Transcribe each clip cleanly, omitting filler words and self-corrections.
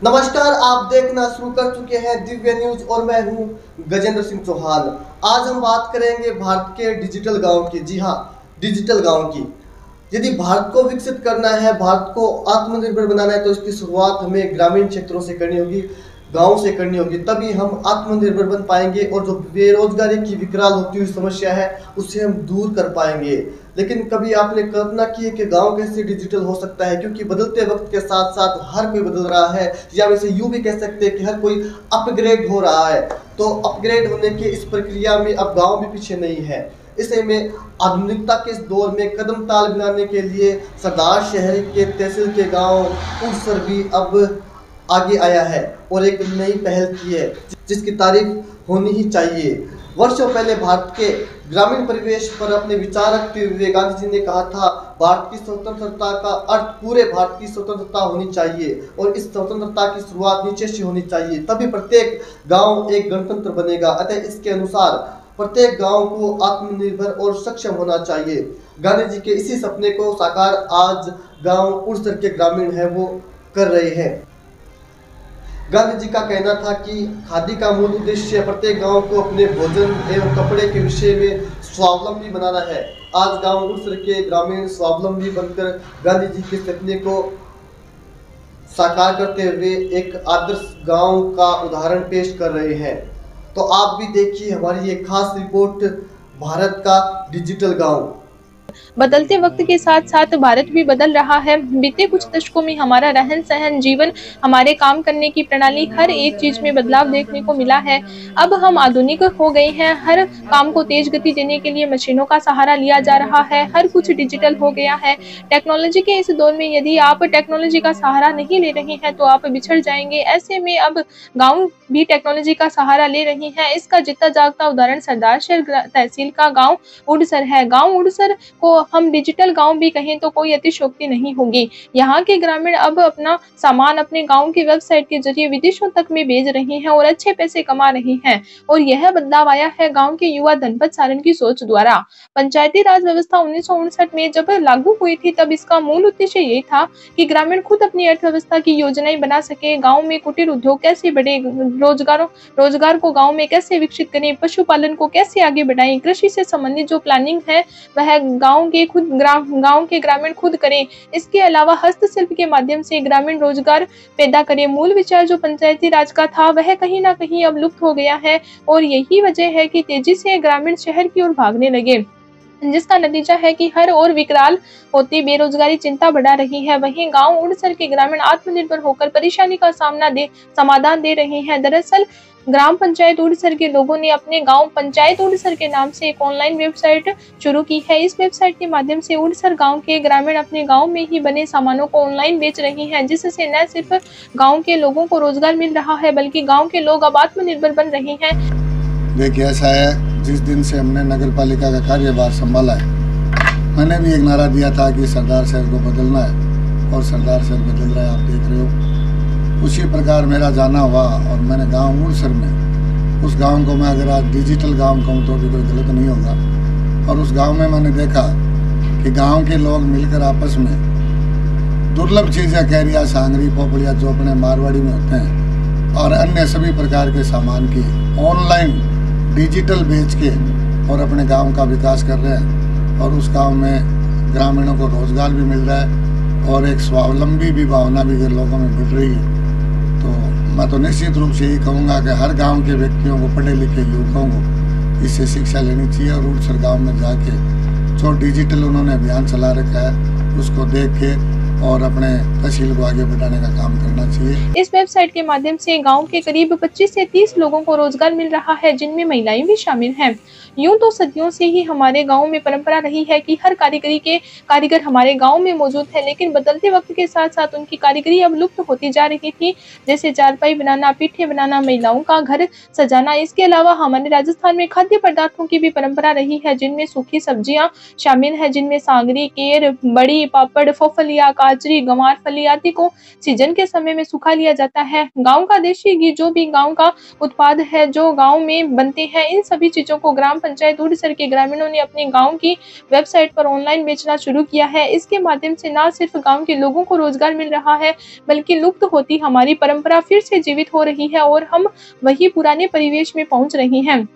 नमस्कार, आप देखना शुरू कर चुके हैं दिव्य न्यूज और मैं हूं गजेंद्र सिंह चौहान। आज हम बात करेंगे भारत के डिजिटल गांव की। जी हां, डिजिटल गांव की। यदि भारत को विकसित करना है, भारत को आत्मनिर्भर बनाना है, तो इसकी शुरुआत हमें ग्रामीण क्षेत्रों से करनी होगी, गांव से करनी होगी। तभी हम आत्मनिर्भर बन पाएंगे और जो बेरोजगारी की विकराल होती हुई समस्या है उसे हम दूर कर पाएंगे। लेकिन कभी आपने कल्पना की है कि गांव कैसे डिजिटल हो सकता है? क्योंकि बदलते वक्त के साथ साथ हर कोई बदल रहा है, या वैसे यूं भी कह सकते हैं कि हर कोई अपग्रेड हो रहा है। तो अपग्रेड होने की इस प्रक्रिया में अब गांव भी पीछे नहीं है। इसे में आधुनिकता के इस दौर में कदम ताल मिलाने के लिए सरदार शहर के तहसील के गांव उड़सर भी अब आगे आया है और एक नई पहल की है जिसकी तारीफ होनी ही चाहिए। वर्षों पहले भारत के ग्रामीण परिवेश पर अपने विचार रखते हुए गांधी जी ने कहा था, भारत की स्वतंत्रता का अर्थ पूरे भारत की स्वतंत्रता होनी चाहिए और इस स्वतंत्रता की शुरुआत नीचे से होनी चाहिए, तभी प्रत्येक गांव एक गणतंत्र बनेगा। अतः इसके अनुसार प्रत्येक गांव को आत्मनिर्भर और सक्षम होना चाहिए। गांधी जी के इसी सपने को साकार आज गांव उड़सर के ग्रामीण है वो कर रहे हैं। गांधी जी का कहना था कि खादी का मूल उद्देश्य प्रत्येक गांव को अपने भोजन एवं कपड़े के विषय में स्वावलंबी बनाना है। आज गांव उड़सर के ग्रामीण स्वावलंबी बनकर गांधी जी के सपने को साकार करते हुए एक आदर्श गांव का उदाहरण पेश कर रहे हैं। तो आप भी देखिए हमारी ये खास रिपोर्ट, भारत का डिजिटल गांव। बदलते वक्त के साथ साथ भारत भी बदल रहा है। बीते कुछ दशकों में हमारा रहन सहन, जीवन, हमारे काम करने की प्रणाली, हर एक चीज में बदलाव देखने को मिला है। अब हम आधुनिक हो गए हैं। हर काम को तेज गति देने के लिए मशीनों का सहारा लिया जा रहा है। हर कुछ डिजिटल हो गया है। टेक्नोलॉजी के इस दौर में यदि आप टेक्नोलॉजी का सहारा नहीं ले रहे हैं तो आप बिछड़ जाएंगे। ऐसे में अब गाँव भी टेक्नोलॉजी का सहारा ले रही है। इसका जीता जागता उदाहरण सरदार शहर तहसील का गाँव उड़सर है। गाँव उड़सर को हम डिजिटल गांव भी कहें तो कोई अतिशयोक्ति नहीं होगी। यहाँ के ग्रामीण अब अपना सामान अपने गांव की वेबसाइट के जरिए विदेशों तक में भेज रहे हैं और अच्छे पैसे कमा रहे हैं। और यह बदलाव आया है गांव के युवा धनपत सारण की सोच द्वारा। पंचायती राज व्यवस्था 1959 में जब लागू हुई थी तब इसका मूल उद्देश्य यही था कि ग्रामीण खुद अपनी अर्थव्यवस्था की योजनाएं बना सके। गाँव में कुटीर उद्योग कैसे बढ़े, रोजगार को गाँव में कैसे विकसित करें, पशुपालन को कैसे आगे बढ़ाएं, कृषि से संबंधित जो प्लानिंग है वह गांव के ग्रामीण खुद करें। इसके अलावा हस्तशिल्प के माध्यम से ग्रामीण रोजगार पैदा करें। मूल विचार जो पंचायती राज का था वह कहीं ना कहीं अब लुप्त हो गया है और यही वजह है कि तेजी से ग्रामीण शहर की ओर भागने लगे, जिसका नतीजा है कि हर ओर विकराल होती बेरोजगारी चिंता बढ़ा रही है। वहीं गांव उड़सर के ग्रामीण आत्मनिर्भर होकर परेशानी का समाधान दे रहे हैं। दरअसल ग्राम पंचायत उड़सर के लोगों ने अपने गांव पंचायत उड़सर के नाम से एक ऑनलाइन वेबसाइट शुरू की है। इस वेबसाइट के माध्यम से उड़सर गांव के ग्रामीण अपने गांव में ही बने सामानों को ऑनलाइन बेच रहे हैं, जिससे न सिर्फ गांव के लोगों को रोजगार मिल रहा है बल्कि गांव के लोग अब आत्मनिर्भर बन रहे हैं। देखिए, ऐसा है, जिस दिन से हमने नगर पालिका का कार्यभार संभाला है, मैंने भी एक नारा दिया था कि सरदार शहर को बदलना है और सरदार शहर बदल रहा है, आप देख रहे हो। उसी प्रकार मेरा जाना हुआ और मैंने गांव उड़सर में, उस गांव को मैं अगर आज डिजिटल गांव कहूँ तो भी कोई गलत नहीं होगा। और उस गांव में मैंने देखा कि गांव के लोग मिलकर आपस में दुर्लभ चीज़ें, कैरिया, सांगरी, पोपड़िया, चौपड़े मारवाड़ी में होते हैं और अन्य सभी प्रकार के सामान की ऑनलाइन डिजिटल बेच के और अपने गांव का विकास कर रहे हैं। और उस गांव में ग्रामीणों को रोजगार भी मिल रहा है और एक स्वावलंबी भी भावना भी लोगों में बढ़ रही है। तो मैं तो निश्चित रूप से यही कहूँगा कि हर गांव के व्यक्तियों को, पढ़े लिखे युवकों को इससे शिक्षा लेनी चाहिए और उड़सर गाँव में जाके जो डिजिटल उन्होंने अभियान चला रखा है उसको देख के और अपने तहसील को आगे बढ़ाने का काम करना चाहिए। इस वेबसाइट के माध्यम से गांव के करीब 25 से 30 लोगों को रोजगार मिल रहा है, जिनमें महिलाएं भी शामिल हैं। यूं तो सदियों से ही हमारे गांव में परंपरा रही है कि हर कारीगरी के कारीगर हमारे गांव में मौजूद है, लेकिन बदलते वक्त के साथ साथ उनकी कारीगरी अब लुप्त होती जा रही थी। जैसे चारपाई बनाना, पीठे बनाना, महिलाओं का घर सजाना। इसके अलावा हमारे राजस्थान में खाद्य पदार्थों की भी परंपरा रही है, जिनमें सूखी सब्जियां शामिल है, जिनमें सांगरी, केर, बड़ी, पापड़, फोफलिया, काचरी, गंवार फली आदि को सीजन के समय में सुखा लिया जाता है। गाँव का देशी घी, जो भी गाँव का उत्पाद है जो गाँव में बनते हैं, इन सभी चीजों को ग्राम पंचायत उड़ीसर के ग्रामीणों ने अपने गांव की वेबसाइट पर ऑनलाइन बेचना शुरू किया है। इसके माध्यम से न सिर्फ गांव के लोगों को रोजगार मिल रहा है, बल्कि लुप्त होती हमारी परंपरा फिर से जीवित हो रही है और हम वही पुराने परिवेश में पहुंच रहे हैं।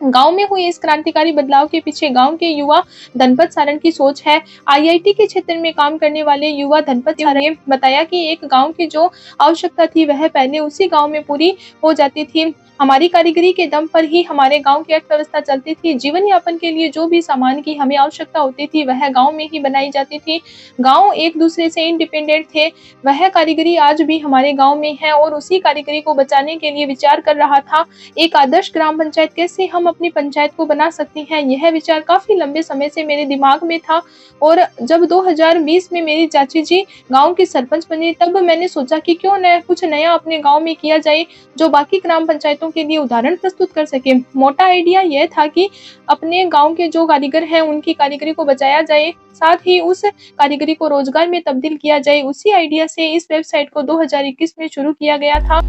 गांव में हुए इस क्रांतिकारी बदलाव के पीछे गांव के युवा धनपत सारण की सोच है। आईआईटी के क्षेत्र में काम करने वाले युवा धनपत सारण ने बताया कि एक गांव की जो आवश्यकता थी वह पहले उसी गांव में पूरी हो जाती थी। हमारी कारीगरी के दम पर ही हमारे गांव की अर्थव्यवस्था चलती थी। जीवन यापन के लिए जो भी सामान की हमें आवश्यकता होती थी वह गांव में ही बनाई जाती थी। गांव एक दूसरे से इंडिपेंडेंट थे। वह कारीगरी आज भी हमारे गांव में है और उसी कारीगरी को बचाने के लिए विचार कर रहा था। एक आदर्श ग्राम पंचायत कैसे हम अपनी पंचायत को बना सकते हैं, यह विचार काफी लंबे समय से मेरे दिमाग में था और जब 2020 में मेरी चाची जी गांव की सरपंच बनी तब मैंने सोचा कि क्यों न कुछ नया अपने गांव में किया जाए जो बाकी ग्राम पंचायतों के लिए उदाहरण प्रस्तुत कर सके। मोटा आइडिया यह था कि अपने गांव के जो कारीगर हैं उनकी कारीगरी को बचाया जाए, साथ ही उस कारीगरी को रोजगार में तब्दील किया जाए। उसी आइडिया से इस वेबसाइट को 2021 में शुरू किया गया था।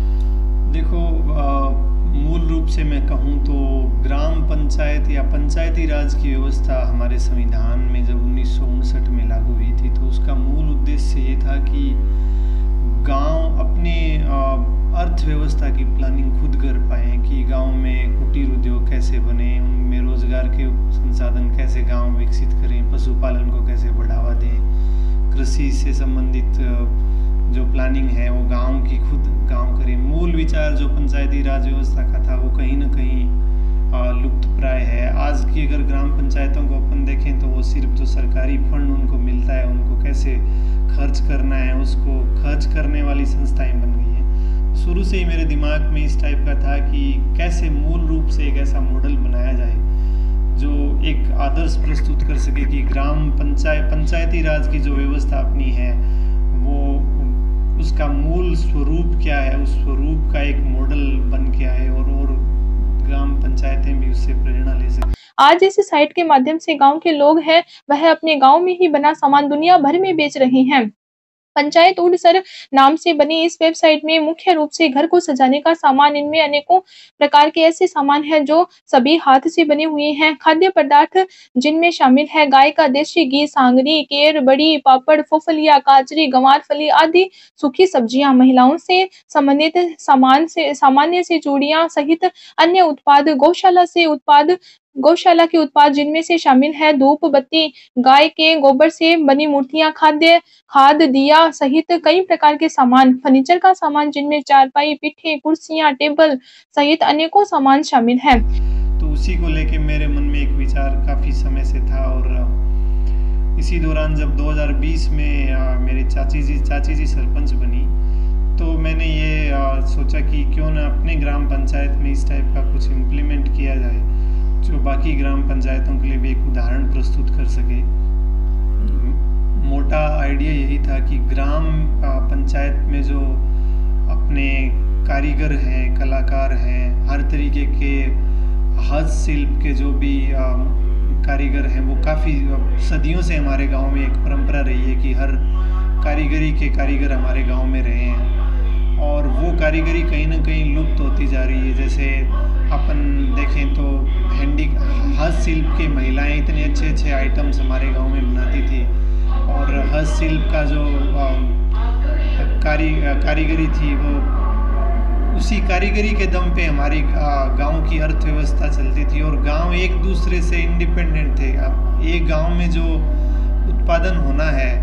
देखो, मूल रूप से मैं कहूँ तो ग्राम पंचायत या पंचायती राज की व्यवस्था हमारे संविधान में जब 1959 में लागू हुई थी तो उसका मूल उद्देश्य ये था कि गांव अपने अर्थव्यवस्था की प्लानिंग खुद कर पाएँ कि गांव में कुटीर उद्योग कैसे बने, उनमें रोजगार के संसाधन कैसे गांव विकसित करें, पशुपालन को कैसे बढ़ावा दें, कृषि से संबंधित जो प्लानिंग है वो गांव की खुद गांव करें। मूल विचार जो पंचायती राज व्यवस्था का था वो कहीं ना कहीं लुप्त प्राय है। आज की अगर ग्राम पंचायतों को अपन देखें तो वो सिर्फ जो सरकारी फंड उनको मिलता है उनको कैसे खर्च करना है उसको खर्च करने वाली संस्थाएं बन गई हैं। शुरू से ही मेरे दिमाग में इस टाइप का था कि कैसे मूल रूप से एक ऐसा मॉडल बनाया जाए जो एक आदर्श प्रस्तुत कर सके कि ग्राम पंचायती राज की जो व्यवस्था अपनी है वो उसका मूल स्वरूप क्या है, उस स्वरूप का एक मॉडल बन के आए और ग्राम पंचायतें भी उससे प्रेरणा ले सकें। आज इस साइट के माध्यम से गांव के लोग हैं वह अपने गांव में ही बना सामान दुनिया भर में बेच रहे हैं। पंचायत उड़ीसर नाम से बनी इस वेबसाइट में मुख्य रूप से घर को सजाने का सामान, इनमें अनेकों प्रकार के ऐसे सामान हैं जो सभी हाथ से बने हुए हैं। खाद्य पदार्थ जिनमें शामिल है गाय का देशी घी, सांगरी, केर, बड़ी, पापड़, फुफलिया, काचरी, गंवार फली आदि सूखी सब्जियां, महिलाओं से संबंधित सामान्य से चूड़ियां सहित अन्य उत्पाद, गौशाला के उत्पाद जिनमें से शामिल है धूप बत्ती, गाय के गोबर से बनी मूर्तियां, खाद दिया सहित कई प्रकार के सामान, फर्नीचर का सामान जिनमें चारपाई, पीठे, कुर्सियां, टेबल सहित अनेकों सामान शामिल हैं। तो उसी को लेके मेरे मन में एक विचार काफी समय से था और इसी दौरान जब 2020 में मेरी चाची जी सरपंच बनी तो मैंने ये सोचा कि क्यों ना अपने ग्राम पंचायत में इस टाइप का कुछ इम्प्लीमेंट किया जाए जो बाकी ग्राम पंचायतों के लिए भी एक उदाहरण प्रस्तुत कर सके। मोटा आइडिया यही था कि ग्राम पंचायत में जो अपने कारीगर हैं, कलाकार हैं, हर तरीके के हस्तशिल्प के जो भी कारीगर हैं वो काफ़ी सदियों से हमारे गांव में एक परंपरा रही है कि हर कारीगरी के कारीगर हमारे गांव में रहे हैं और वो कारीगरी कहीं ना कहीं लुप्त होती जा रही है। जैसे अपन देखें तो हस्तशिल्प की महिलाएं इतने अच्छे आइटम्स हमारे गांव में बनाती थी और हस्तशिल्प का जो कारीगरी थी वो उसी कारीगरी के दम पे हमारी गांव की अर्थव्यवस्था चलती थी और गांव एक दूसरे से इंडिपेंडेंट थे। अब एक गांव में जो उत्पादन होना है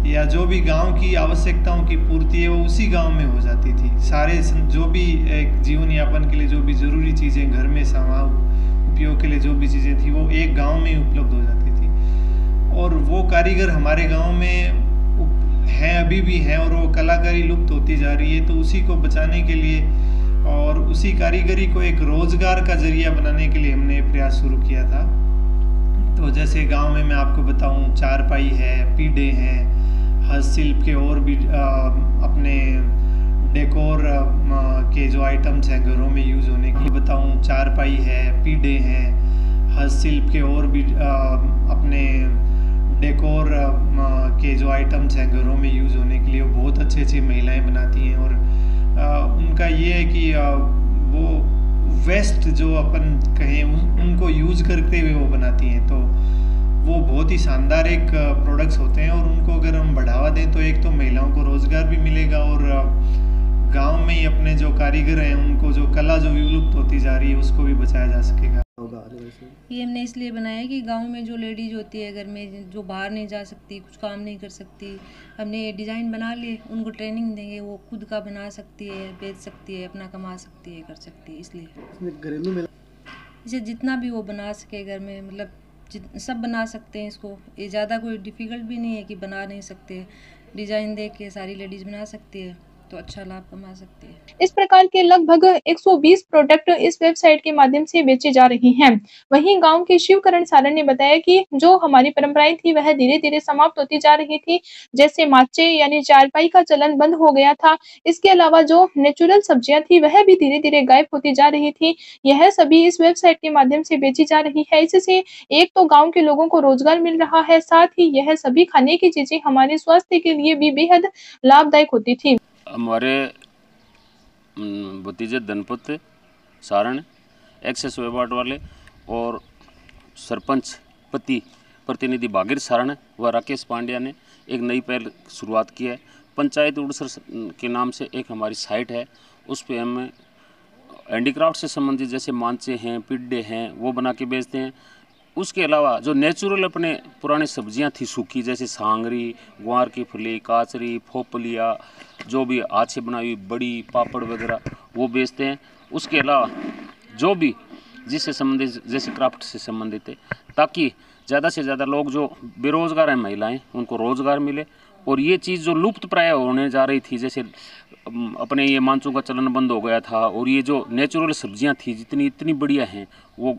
या जो भी गांव की आवश्यकताओं की पूर्ति है वो उसी गांव में हो जाती थी। सारे जो भी एक जीवन यापन के लिए जो भी ज़रूरी चीज़ें घर में सामान उपयोग के लिए जो भी चीज़ें थी वो एक गांव में ही उपलब्ध हो जाती थी और वो कारीगर हमारे गांव में हैं, अभी भी हैं और वो कलाकारी लुप्त होती जा रही है। तो उसी को बचाने के लिए और उसी कारीगरी को एक रोजगार का जरिया बनाने के लिए हमने प्रयास शुरू किया था। तो जैसे गांव में मैं आपको बताऊं चारपाई है, पीढ़े हैं, हस्तशिल्प के और भी अपने डेकोर के जो आइटम्स हैं घरों में यूज़ होने के लिए बताऊं चारपाई है, पीढ़े हैं, हस्तशिल्प के और भी अपने डेकोर के जो आइटम्स हैं घरों में यूज़ होने के लिए वो बहुत अच्छी महिलाएं बनाती हैं और उनका ये है कि वो वेस्ट जो अपन कहें उनको यूज करते हुए वो बनाती हैं, तो वो बहुत ही शानदार एक प्रोडक्ट्स होते हैं। और उनको अगर हम बढ़ावा दें तो एक तो महिलाओं को रोजगार भी मिलेगा और गांव में ही अपने जो कारीगर हैं उनको जो कला जो विलुप्त होती जा रही है उसको भी बचाया जा सकेगा। ये हमने इसलिए बनाया है कि गांव में जो लेडीज होती है घर में, जो बाहर नहीं जा सकती, कुछ काम नहीं कर सकती, हमने ये डिज़ाइन बना लिए, उनको ट्रेनिंग देंगे, वो खुद का बना सकती है, बेच सकती है, अपना कमा सकती है, कर सकती है। इसलिए घरेलू में इसे जितना भी वो बना सके घर में, मतलब सब बना सकते हैं इसको। ये ज़्यादा कोई डिफ़िकल्ट भी नहीं है कि बना नहीं सकते, डिज़ाइन देख के सारी लेडीज़ बना सकती है, तो अच्छा लाभ कमा सकती है। इस प्रकार के लगभग 120 प्रोडक्ट इस वेबसाइट के माध्यम से बेचे जा रहे हैं। वहीं गांव के शिवकरण सारण ने बताया कि जो हमारी परंपराएं थी वह धीरे धीरे समाप्त होती जा रही थी, जैसे माचे यानी चारपाई का चलन बंद हो गया था। इसके अलावा जो नेचुरल सब्जियां थी वह भी धीरे धीरे गायब होती जा रही थी। यह सभी इस वेबसाइट के माध्यम से बेची जा रही है। इससे एक तो गाँव के लोगों को रोजगार मिल रहा है, साथ ही यह सभी खाने की चीजें हमारे स्वास्थ्य के लिए भी बेहद लाभदायक होती थी। हमारे भतीजे धनपुत्र सारण एक्सेस वेबार्ड वाले और सरपंच प्रतिनिधि भागीर सारण व राकेश पांड्या ने एक नई पहल शुरुआत की है। पंचायत उड़सर के नाम से एक हमारी साइट है, उस पर हम हैंडीक्राफ्ट से संबंधित जैसे मांचे हैं, पिड्डे हैं, वो बना के बेचते हैं। उसके अलावा जो नेचुरल अपने पुरानी सब्जियां थी सूखी, जैसे सांगरी, ग्वार की फली, काचरी, फोपलिया, जो भी हाथ से बनाई हुई बड़ी, पापड़ वगैरह वो बेचते हैं। उसके अलावा जो भी जिससे संबंधित जैसे क्राफ्ट से संबंधित है, ताकि ज़्यादा से ज़्यादा लोग जो बेरोज़गार हैं महिलाएं उनको रोज़गार मिले। और ये चीज़ जो लुप्त प्राय होने जा रही थी, जैसे अपने ये मांचों का चलन बंद हो गया था और ये जो नेचुरल सब्जियां थी जितनी इतनी बढ़िया हैं वो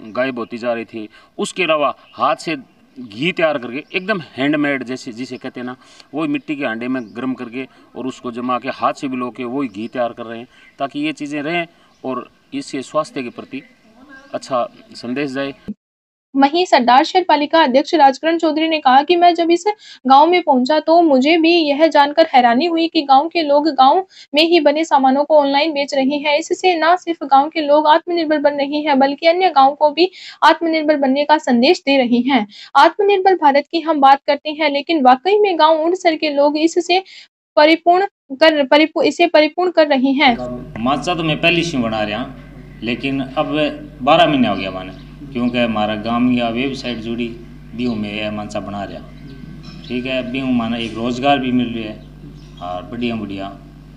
गायब होती जा रही थी। उसके अलावा हाथ से घी तैयार करके एकदम हैंडमेड जैसे जिसे कहते हैं ना, वो मिट्टी के हांडे में गर्म करके और उसको जमा के हाथ से बिलो के वही घी तैयार कर रहे हैं, ताकि ये चीज़ें रहें और इससे स्वास्थ्य के प्रति अच्छा संदेश जाए। वहीं सरदार शहर पालिका अध्यक्ष राजकरण चौधरी ने कहा कि मैं जब इस गांव में पहुंचा तो मुझे भी यह जानकर हैरानी हुई कि गांव के लोग गांव में ही बने सामानों को ऑनलाइन बेच रहे हैं। इससे न सिर्फ गांव के लोग आत्मनिर्भर बन रहे हैं बल्कि अन्य गांव को भी आत्मनिर्भर बनने का संदेश दे रहे हैं। आत्मनिर्भर भारत की हम बात करते हैं, लेकिन वाकई में गाँव उड़सर के लोग इसे परिपूर्ण कर रहे हैं। माचा तो मैं पहली से बना रहा, लेकिन अब 12 महीने हो गया माने, क्योंकि हमारा गांव या वेबसाइट जुड़ी बीहू में यह मांसा बना रहा। ठीक है, बीहू माना एक रोज़गार भी मिल रहा है और बढ़िया बढ़िया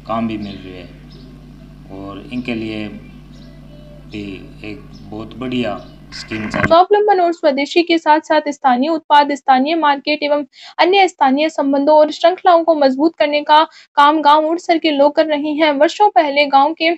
काम भी मिल रहा है और इनके लिए भी एक बहुत बढ़िया स्कीम चालू। स्वावलंबन और स्वदेशी के साथ साथ स्थानीय उत्पाद, स्थानीय मार्केट एवं अन्य स्थानीय संबंधों और श्रृंखलाओं को मजबूत करने का काम गांव उड़सर के लोग कर रहे हैं। वर्षों पहले गांव के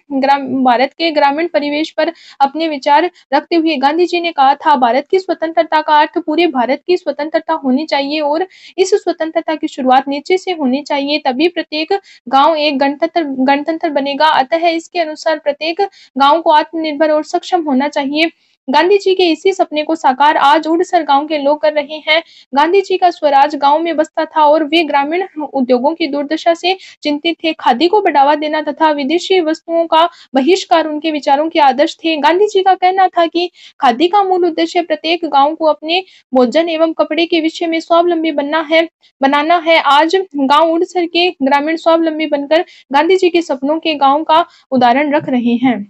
भारत के ग्रामीण परिवेश पर अपने विचार रखते हुए गांधी जी ने कहा था, भारत की स्वतंत्रता का अर्थ पूरे भारत की स्वतंत्रता होनी चाहिए और इस स्वतंत्रता की शुरुआत नीचे से होनी चाहिए, तभी प्रत्येक गाँव एक गणतंत्र बनेगा। अतः इसके अनुसार प्रत्येक गाँव को आत्मनिर्भर और सक्षम होना चाहिए। गांधी जी के इसी सपने को साकार आज उड़सर गांव के लोग कर रहे हैं। गांधी जी का स्वराज गांव में बसता था और वे ग्रामीण उद्योगों की दुर्दशा से चिंतित थे। खादी को बढ़ावा देना तथा विदेशी वस्तुओं का बहिष्कार उनके विचारों के आदर्श थे। गांधी जी का कहना था कि खादी का मूल उद्देश्य प्रत्येक गाँव को अपने भोजन एवं कपड़े के विषय में स्वावलंबी बनाना है। आज गाँव उड़सर के ग्रामीण स्वावलंबी बनकर गांधी जी के सपनों के गाँव का उदाहरण रख रहे हैं।